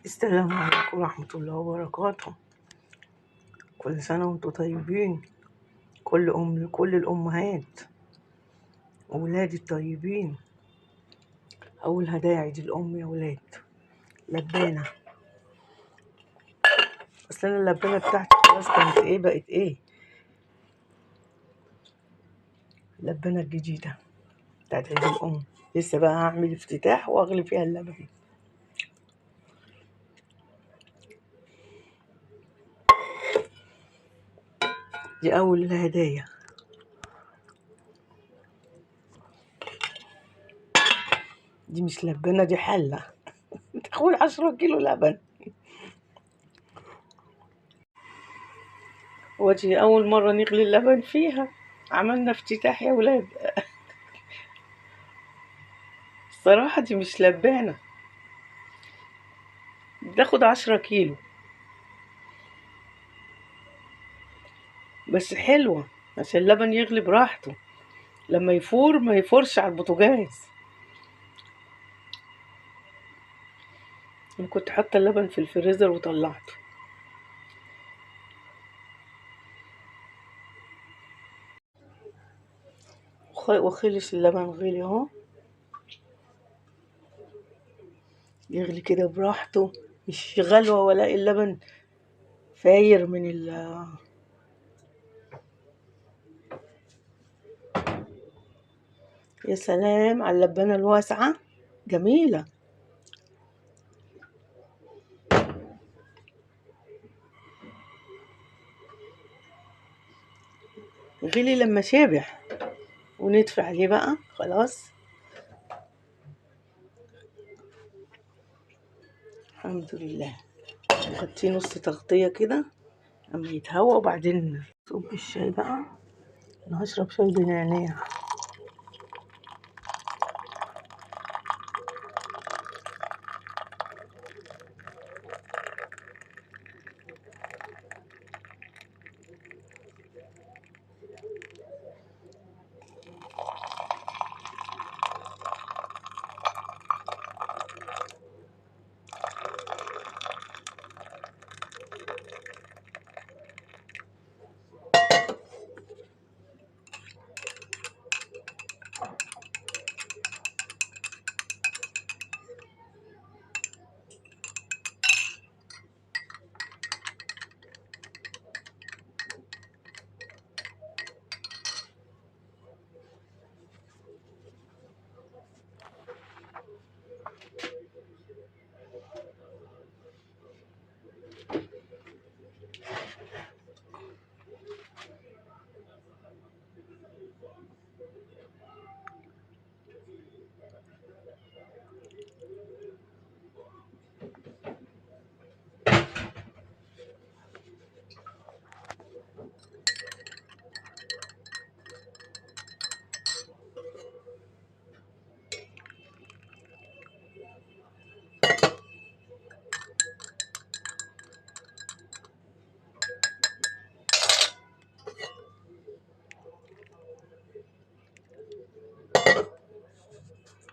السلام عليكم ورحمة الله وبركاته. كل سنة وانتم طيبين، كل الأمهات وولادي الطيبين. أول هدايا عيد الأم يا ولاد. لبانة، أصل أنا اللبانة بتاعتي خلاص كانت بقت اللبانة الجديدة بتاعت عيد الأم. لسه بقى هعمل افتتاح وأغلي فيها اللبن. دي أول الهدايا. دي مش لبانة، دي حلة تاخد 10 كيلو لبن. ودي أول مرة نغلي اللبن فيها. عملنا افتتاح يا ولاد. الصراحة دي مش لبانة، بتاخد 10 كيلو بس حلوة عشان اللبن يغلي براحته. لما يفور ما يفورش على البوتاجاز. انا كنت حاطه اللبن في الفريزر وطلعته. وخلص اللبن غلي اهو. يغلي كده براحته، مش غلوة ولا اللبن فاير من يا سلام على اللبانة الواسعة، جميلة. غلي لما شابح وندفع عليه بقى خلاص. الحمد لله. نغطيه نص تغطية كده اما يتهوى، وبعدين نصب الشاي بقى. انا هشرب شاي بنعناع.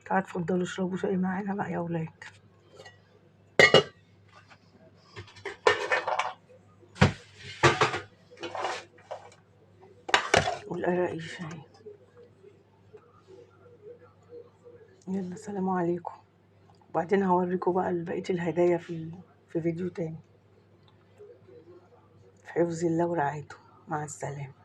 تعالوا اتفضلوا اشربوا شاي معانا بقى يا ولاد. والقراقيش اهي. يلا سلام عليكم. وبعدين هوريكم بقى بقية الهدايا في فيديو تاني. في حفظ الله ورعايته. مع السلامة.